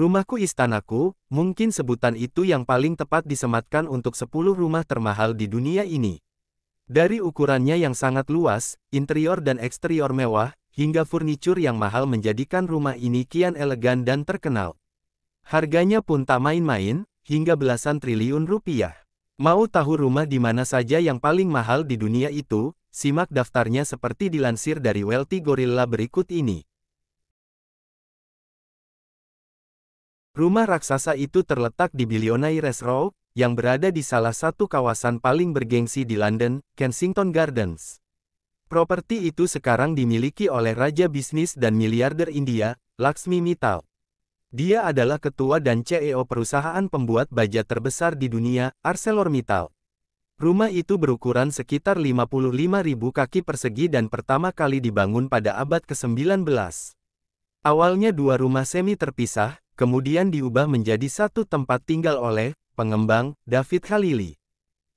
Rumahku istanaku, mungkin sebutan itu yang paling tepat disematkan untuk 10 rumah termahal di dunia ini. Dari ukurannya yang sangat luas, interior dan eksterior mewah, hingga furnitur yang mahal menjadikan rumah ini kian elegan dan terkenal. Harganya pun tak main-main, hingga belasan triliun rupiah. Mau tahu rumah di mana saja yang paling mahal di dunia itu? Simak daftarnya seperti dilansir dari Wealthy Gorilla berikut ini. Rumah raksasa itu terletak di Billionaires Row, yang berada di salah satu kawasan paling bergengsi di London, Kensington Gardens. Properti itu sekarang dimiliki oleh Raja Bisnis dan Miliarder India, Lakshmi Mittal. Dia adalah ketua dan CEO perusahaan pembuat baja terbesar di dunia, ArcelorMittal. Rumah itu berukuran sekitar 55.000 kaki persegi dan pertama kali dibangun pada abad ke-19. Awalnya dua rumah semi terpisah, kemudian diubah menjadi satu tempat tinggal oleh pengembang David Khalili.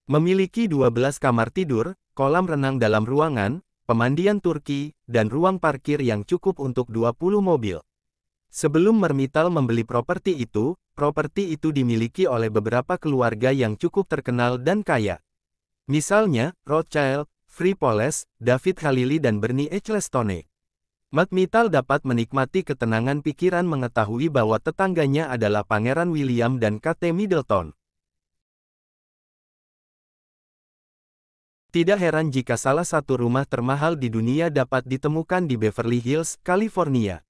Memiliki 12 kamar tidur, kolam renang dalam ruangan, pemandian Turki, dan ruang parkir yang cukup untuk 20 mobil. Sebelum Mittal membeli properti itu dimiliki oleh beberapa keluarga yang cukup terkenal dan kaya. Misalnya, Rothschild, Friedrich Poles, David Khalili dan Bernie Ecclestone. Mittal dapat menikmati ketenangan pikiran mengetahui bahwa tetangganya adalah Pangeran William dan Kate Middleton. Tidak heran jika salah satu rumah termahal di dunia dapat ditemukan di Beverly Hills, California.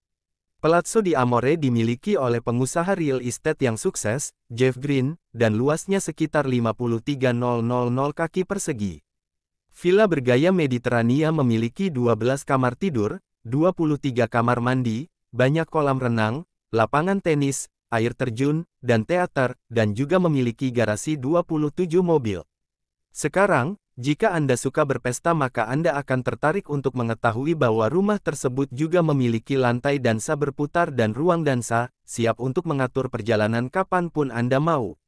Palazzo di Amore dimiliki oleh pengusaha real estate yang sukses, Jeff Green, dan luasnya sekitar 53.000 kaki persegi. Villa bergaya Mediterania memiliki 12 kamar tidur, 23 kamar mandi, banyak kolam renang, lapangan tenis, air terjun, dan teater, dan juga memiliki garasi 27 mobil. Sekarang, jika Anda suka berpesta maka Anda akan tertarik untuk mengetahui bahwa rumah tersebut juga memiliki lantai dansa berputar dan ruang dansa, siap untuk mengatur perjalanan kapanpun Anda mau.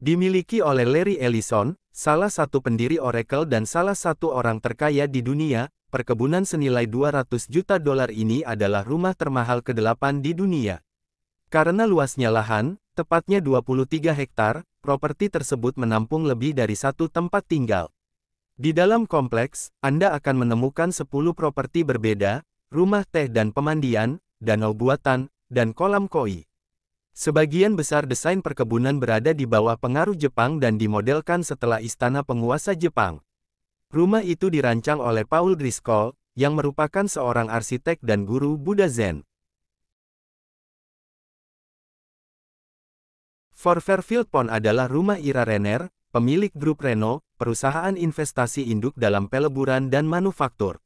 Dimiliki oleh Larry Ellison, salah satu pendiri Oracle dan salah satu orang terkaya di dunia, perkebunan senilai $200 juta ini adalah rumah termahal ke-8 di dunia. Karena luasnya lahan, tepatnya 23 hektar, properti tersebut menampung lebih dari satu tempat tinggal. Di dalam kompleks, Anda akan menemukan 10 properti berbeda, rumah teh dan pemandian, danau buatan, dan kolam koi. Sebagian besar desain perkebunan berada di bawah pengaruh Jepang dan dimodelkan setelah istana penguasa Jepang. Rumah itu dirancang oleh Paul Driscoll, yang merupakan seorang arsitek dan guru Buddha Zen. Fort Fairfield Pond adalah rumah Ira Renner, pemilik grup Renault, perusahaan investasi induk dalam peleburan dan manufaktur.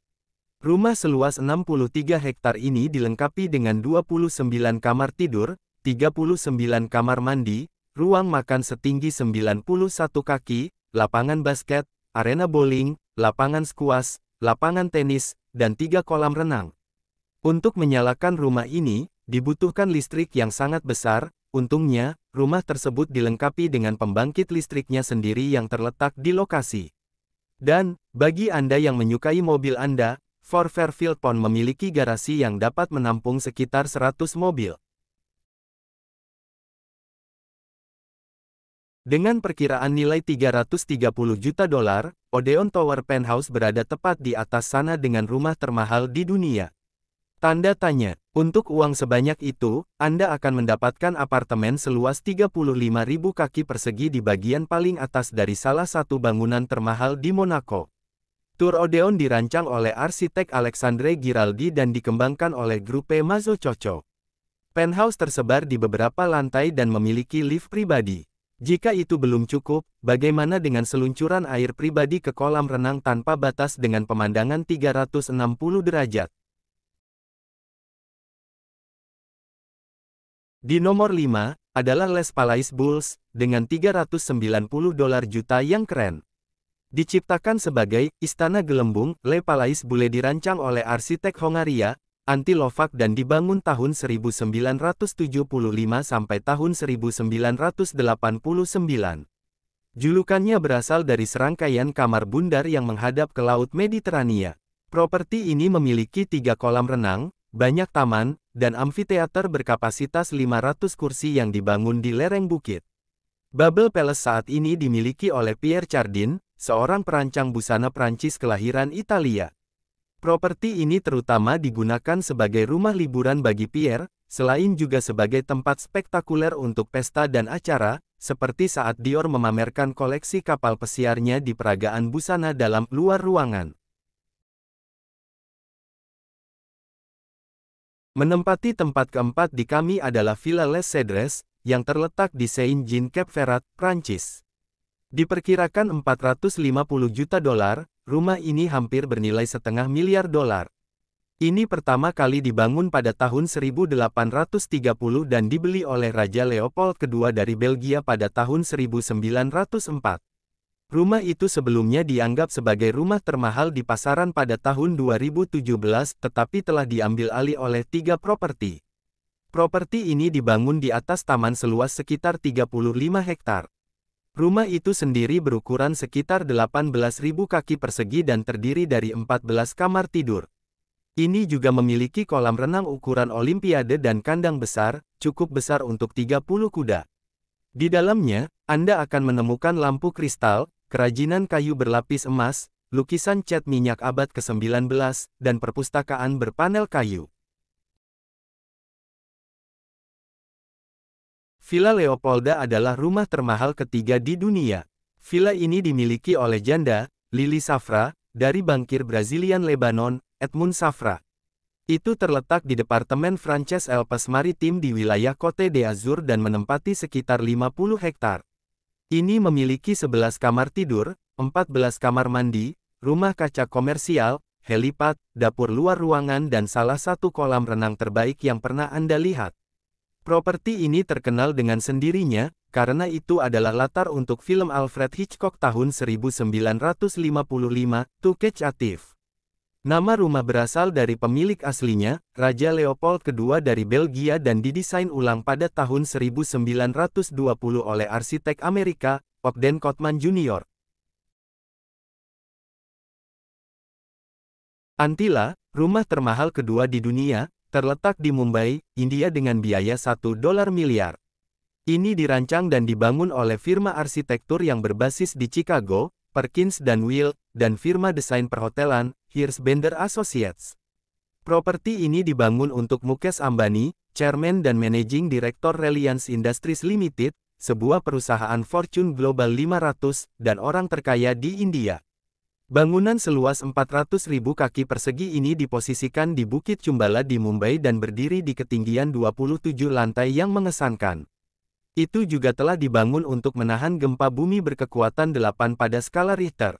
Rumah seluas 63 hektar ini dilengkapi dengan 29 kamar tidur, 39 kamar mandi, ruang makan setinggi 91 kaki, lapangan basket, arena bowling, lapangan skuas, lapangan tenis, dan 3 kolam renang. Untuk menyalakan rumah ini, dibutuhkan listrik yang sangat besar. Untungnya, rumah tersebut dilengkapi dengan pembangkit listriknya sendiri yang terletak di lokasi. Dan, bagi Anda yang menyukai mobil Anda, Fort Fairfield Pond memiliki garasi yang dapat menampung sekitar 100 mobil. Dengan perkiraan nilai $330 juta, Odeon Tower Penthouse berada tepat di atas sana dengan rumah termahal di dunia. Tanda tanya, untuk uang sebanyak itu, Anda akan mendapatkan apartemen seluas 35.000 kaki persegi di bagian paling atas dari salah satu bangunan termahal di Monaco. Tur Odeon dirancang oleh arsitek Alexandre Giraldi dan dikembangkan oleh Grupe Mazzocco. Penthouse tersebar di beberapa lantai dan memiliki lift pribadi. Jika itu belum cukup, bagaimana dengan seluncuran air pribadi ke kolam renang tanpa batas dengan pemandangan 360 derajat? Di nomor 5, adalah Les Palais Bulls, dengan $390 juta yang keren. Diciptakan sebagai istana gelembung, Les Palais Bulles dirancang oleh arsitek Hongaria, Antti Lovak dan dibangun tahun 1975 sampai tahun 1989. Julukannya berasal dari serangkaian kamar bundar yang menghadap ke Laut Mediterania. Properti ini memiliki 3 kolam renang, banyak taman, dan amfiteater berkapasitas 500 kursi yang dibangun di lereng bukit. Babel Palace saat ini dimiliki oleh Pierre Cardin, seorang perancang busana Prancis kelahiran Italia. Properti ini terutama digunakan sebagai rumah liburan bagi Pierre, selain juga sebagai tempat spektakuler untuk pesta dan acara, seperti saat Dior memamerkan koleksi kapal pesiarnya di peragaan busana dalam luar ruangan. Menempati tempat keempat di kami adalah Villa Les Cèdres, yang terletak di Saint-Jean Cap Ferrat, Prancis. Diperkirakan 450 juta dolar, rumah ini hampir bernilai $500 miliar. Ini pertama kali dibangun pada tahun 1830 dan dibeli oleh Raja Leopold II dari Belgia pada tahun 1904. Rumah itu sebelumnya dianggap sebagai rumah termahal di pasaran pada tahun 2017 tetapi telah diambil alih oleh 3 properti. Properti ini dibangun di atas taman seluas sekitar 35 hektar. Rumah itu sendiri berukuran sekitar 18.000 kaki persegi dan terdiri dari 14 kamar tidur. Ini juga memiliki kolam renang ukuran Olimpiade dan kandang besar, cukup besar untuk 30 kuda. Di dalamnya, Anda akan menemukan lampu kristal, kerajinan kayu berlapis emas, lukisan cat minyak abad ke-19, dan perpustakaan berpanel kayu. Villa Leopolda adalah rumah termahal ketiga di dunia. Villa ini dimiliki oleh janda, Lily Safra, dari bankir Brazilian Lebanon, Edmund Safra. Itu terletak di Departemen Frances Alpes Maritim di wilayah Côte d'Azur dan menempati sekitar 50 hektar. Ini memiliki 11 kamar tidur, 14 kamar mandi, rumah kaca komersial, helipad, dapur luar ruangan dan salah satu kolam renang terbaik yang pernah Anda lihat. Properti ini terkenal dengan sendirinya, karena itu adalah latar untuk film Alfred Hitchcock tahun 1955, To Catch a Thief. Nama rumah berasal dari pemilik aslinya, Raja Leopold II dari Belgia dan didesain ulang pada tahun 1920 oleh arsitek Amerika, Ogden Cotman Jr. Antilla, rumah termahal kedua di dunia, terletak di Mumbai, India dengan biaya $1 miliar. Ini dirancang dan dibangun oleh firma arsitektur yang berbasis di Chicago, Perkins dan Will, dan firma desain perhotelan, Hirsch Bender Associates. Properti ini dibangun untuk Mukesh Ambani, Chairman dan Managing Director Reliance Industries Limited, sebuah perusahaan Fortune Global 500, dan orang terkaya di India. Bangunan seluas 400.000 kaki persegi ini diposisikan di Bukit Chumbala di Mumbai dan berdiri di ketinggian 27 lantai yang mengesankan. Itu juga telah dibangun untuk menahan gempa bumi berkekuatan 8 pada skala Richter.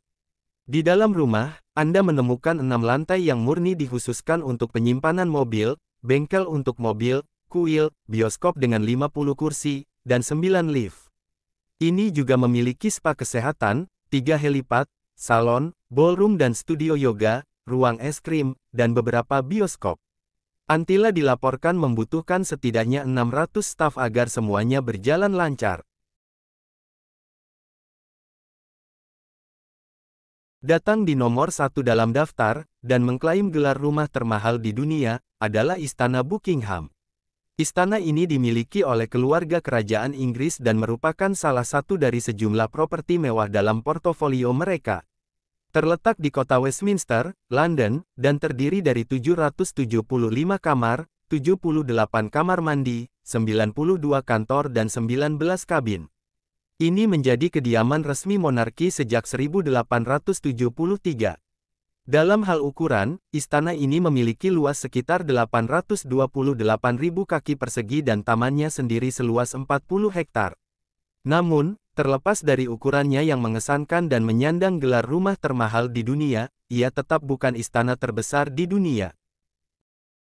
Di dalam rumah, Anda menemukan 6 lantai yang murni dikhususkan untuk penyimpanan mobil, bengkel untuk mobil, kuil, bioskop dengan 50 kursi, dan 9 lift. Ini juga memiliki spa kesehatan, 3 helipad, salon, ballroom dan studio yoga, ruang es krim, dan beberapa bioskop. Antilla dilaporkan membutuhkan setidaknya 600 staf agar semuanya berjalan lancar. Datang di nomor 1 dalam daftar, dan mengklaim gelar rumah termahal di dunia, adalah Istana Buckingham. Istana ini dimiliki oleh keluarga kerajaan Inggris dan merupakan salah satu dari sejumlah properti mewah dalam portofolio mereka. Terletak di kota Westminster, London, dan terdiri dari 775 kamar, 78 kamar mandi, 92 kantor dan 19 kabin. Ini menjadi kediaman resmi monarki sejak 1873. Dalam hal ukuran, istana ini memiliki luas sekitar 828.000 kaki persegi dan tamannya sendiri seluas 40 hektar. Namun, terlepas dari ukurannya yang mengesankan dan menyandang gelar rumah termahal di dunia, ia tetap bukan istana terbesar di dunia.